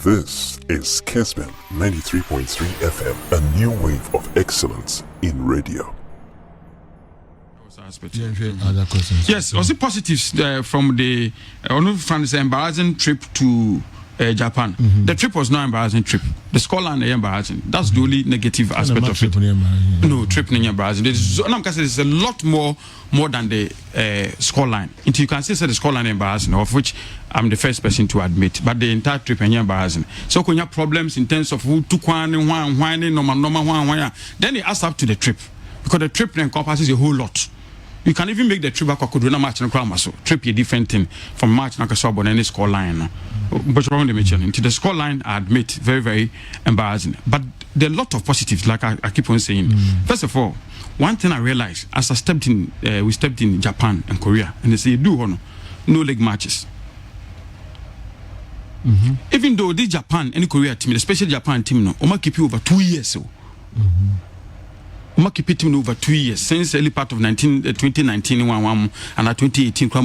This is Kessben 93.3 FM, a new wave of excellence in radio. Other questions? Yes, was it positives from the embarrassing trip to Japan? The trip was not embarrassing trip. The scoreline is embarrassing. That's the only negative aspect of it. No, trip is embarrassing. There's a lot more than the scoreline. You can say the scoreline embarrassing, of which I'm the first person to admit. But the entire trip is embarrassing. So when you have problems in terms of who took one, then it adds up to the trip, because the trip encompasses a whole lot. You can even make the trip back to the match and crown so trip a different thing from match na so on any score line. But wrong the mention into the score line, I admit, very, very embarrassing. But there are a lot of positives, like I keep on saying. First of all, one thing I realized as I stepped in, we stepped in Japan and Korea, and they say no leg matches. Even though the Japan and the Korea team, especially Japan team, no, Oma keep you over 2 years so. Keep it over 2 years since early part of 2019 and 2018.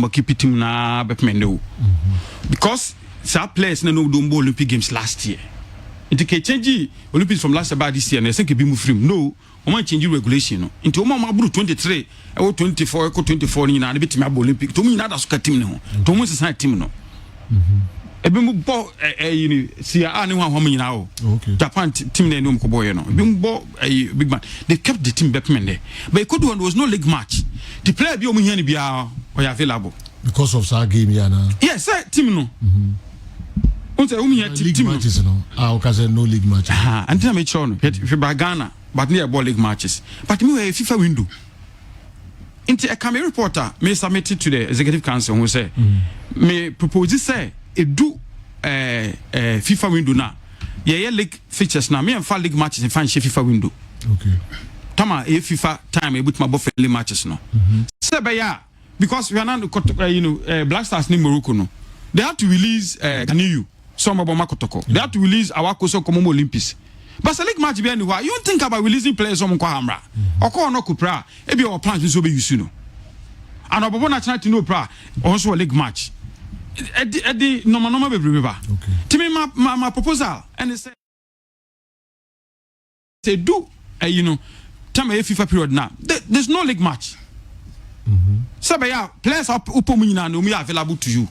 Keep it na because some players no do Olympic Games last year. It can change Olympics from last about this year. And I think it be move free. No, we might change regulation. Into Oma 23 or 24 or 24 in a bit of Olympic. To me, not a team no. To me, it's a team no. See, I know how many now. Japan team they know Koboy no. A big man. They kept the team back there. But it could one was no league match. The player be omiyani be available because of our game yana. Yes, team no. League team matches no. Because no league matches. And tell me sure no. If by Ghana, but near ball league matches. But me a FIFA window. Into a camera reporter may submit it to the executive council who say may propose say it do FIFA window now. Yeah, league features now. Me and fall league matches and find FIFA window. Okay. Tama FIFA time a bit my friendly matches no. Say because we are not Black Stars in Morocco no. They have to release Ghana U24 some about Makotoko. They have to release our Koso Komomo Olympics. But the league match be anywhere. You think about releasing players from Kwamra. Or call no Kupra. Ebi our plans will be you know. And our national to know pra also a league match. Eddie normal be remember. Okay. To me my proposal and they say do time a FIFA period now. There's no league match. So players are upomina no me available to you.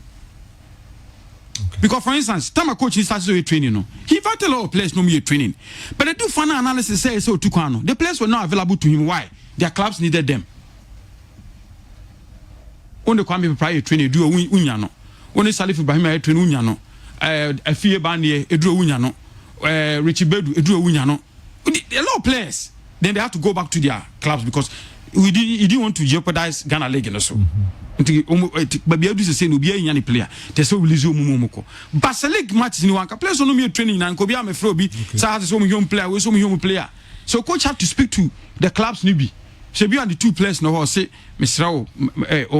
Okay. Because for instance, time a coach starts doing training, no, he invited a lot of players no me training. But they do final analysis say so to Kwano. The players were not available to him. Why? Their clubs needed them. When the Kwame prior training do unyano. When the Salif Ibrahim train unyano. A fear bandi edro unyano. Richie Bedu edro unyano. A lot of players. Then they have to go back to their clubs because he didn't want to jeopardize Ghana League and so. But be able to say no be any player. They so release Mumoko. But the league matches in one players no me training and Kobe am Frobi. So as some young player, we some young player. So coach have to speak to the clubs newbie. So be on the two players no say Mr.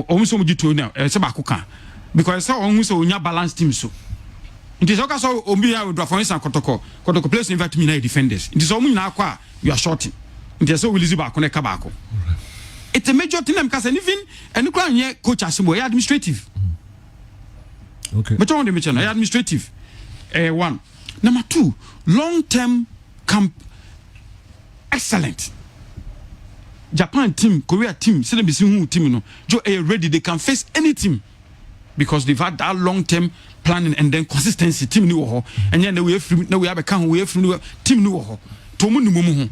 Almost so to now. Sebakuka because so almost so balance team so. It is okay so Ombia with for instance Kotoko players invite me na defenders. It is all na kwa you are shorting. It is so release back on a kabako. It's a major thing because even and you coach Asimo administrative. Okay. But on the mention administrative. One. Number two, long-term camp excellent. Japan team, Korea team, team no. Joe ready, they can face any team because they've had that long-term planning and then consistency team new and then we have a team new tomu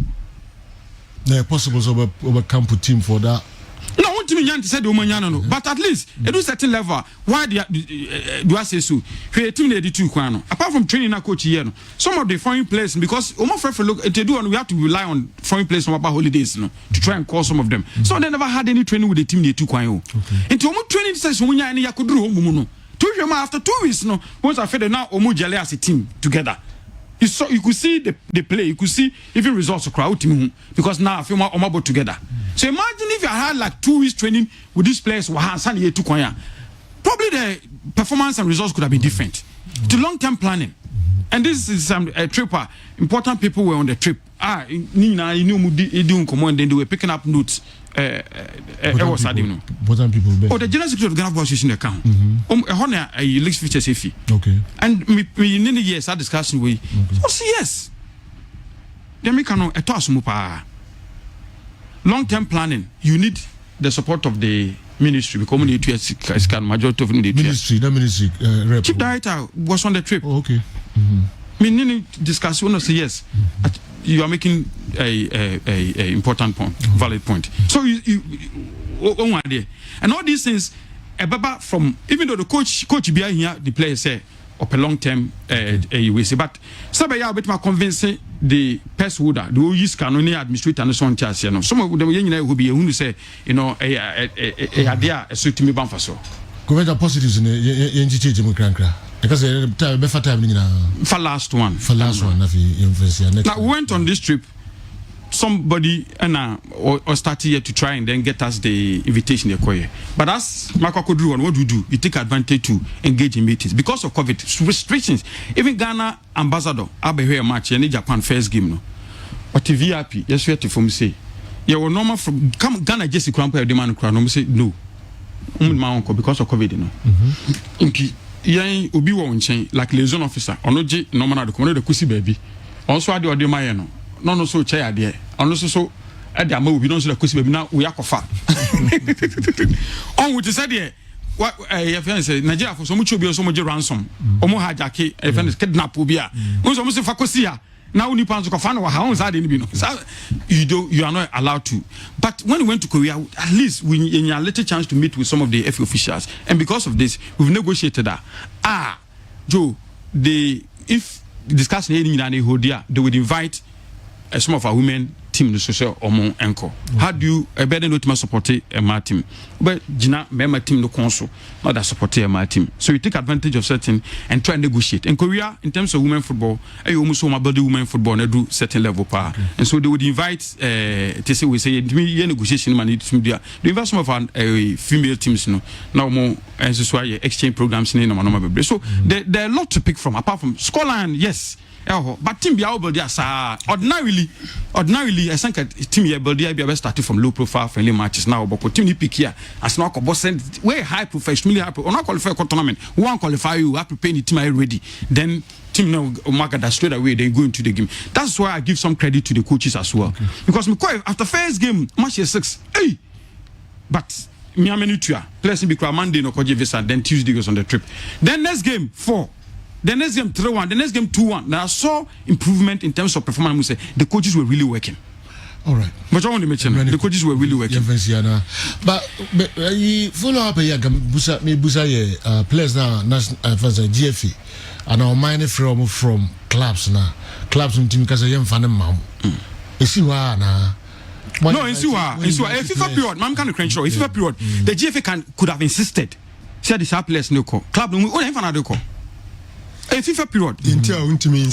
no possible so over camp team for that. No, I want to mean to say the woman no, but at least at a certain level. Why do I say so? Create team they do apart from training a coach here, no. Some of the foreign players because look they do and we have to rely on foreign players from about holidays, no, to try and call some of them. So they never had any training with the team they took one. Into training says when you could do home. After 2 weeks, no, once I fed now jelly as a team together. You could see the play, you could see even results of crowd team because now I feel more about together. So imagine if you had like 2 weeks training with these players probably the performance and results could have been different. To long-term planning. And this is a trip important people were on the trip. ni na you mu di nkomo and then they were picking up notes important people the general secretary of Ghana Football Association account leaks features ifi and me in the years that discussion we yes they make no long-term planning you need the support of the ministry because majority of the ministry rep. Chief director was on the trip. Me discuss one say yes. You are making a important point, valid point. So you and all these things from even though the coach be here the players say up a long term we say but somebody a bit more convincing the pest holder the use can only administrator and so on chance you know some of them who be who say you know idea so to me ban for so comment positives in NGT mu krankra because time be for time ni for last one now we went on this trip somebody or started here to try and then get us the invitation but as Makoko drew on what we do you take advantage to engage in meetings because of COVID restrictions even Ghana ambassador abe here match and Japan first game no but the VIP yes we have to from say you were normal from come Ghana Jesse Krampo demand crown no say no because of COVID no yan obi wo nchen like liaison officer onoje normal the command the kusi baby also ade ode maye no so chair ade ono so e dey ama obi no so the kusi baby na we akofa on which said there what your friend say Nigeria for so much obi so much ransom omo hijack e friend kidnap obi a so mo se fakosi a now ni panzo ko fa no ha on side ni bi no you are not allowed to but when we went to Korea at least we had a little chance to meet with some of the FA officials and because of this we've negotiated that Joe if discussing any hold there they would invite some of our women team the social omo enko how do you better not support my team but Gina my team no council not that support my team so you take advantage of certain and try and negotiate in Korea in terms of women football almost so my body women football and do certain level power and so they would invite to say we say negotiation man need to do they invite some of our female teams now more and so why exchange programs in no so there are a lot to pick from apart from Scotland yes but team be able there ordinarily I think team here but they be started from low profile friendly matches now but team ni pick here as now boss way high professionally high on qualify for tournament one qualify you have to pay the team ready then team now market that straight away they go into the game that's why I give some credit to the coaches as well because after first game match 6 but me amenu tua players be Monday no koje visa then Tuesday goes on the trip then next game 4 the next game 3-1 the next game 2-1 now I saw improvement in terms of performance the coaches were really working all right but I want to mention the coaches were really working but follow up here busa players now GFA and our money from clubs now clubs team because I am fan mam esi wa na no in FIFA period man can crunch in FIFA period the GFA could have insisted said the players no call club no one fan do call a FIFA period.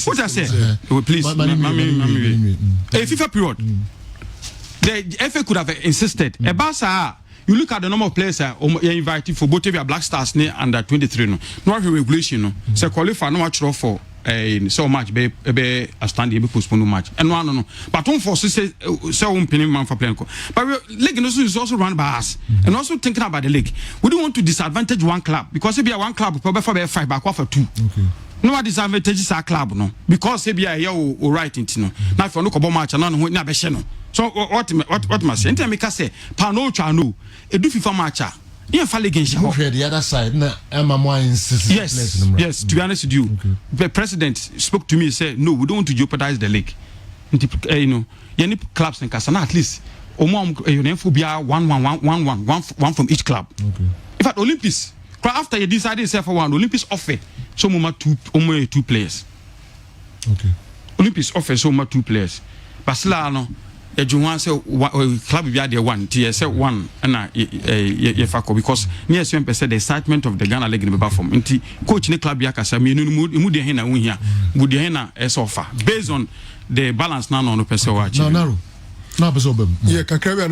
What I say? Please, a FIFA period. The FA could have insisted. You look at the number of players you invited for both of your Black Stars under 23. No regulation. No, so qualify no match for so much. Be a standing be postponed match. And no. But don't force say penny man for playing. But league is also run by us, and also thinking about the league. We don't want to disadvantage one club because if you one club, probably for 5 back for 2. Okay. No disadvantages our club no because if you are right into no now if you look about match and no na be no so what must say enter make say pa no twa no e do FIFA match you fall against the other side na more insist yes to be honest with you the president spoke to me said no we don't want to jeopardize the league you know any clubs in Kasana at least you know for be 1 from each club in fact Olympics after you decided for one Olympics offered so much two players Olympics offered so much 2 players Barcelona Juwan say club be there one say one and because near 7% the excitement of the Ghana league in the platform nti coach ni club yakasa me mu de hen na won hia mu de hen na offer based on the balance now no person watch no person obem yeah kakra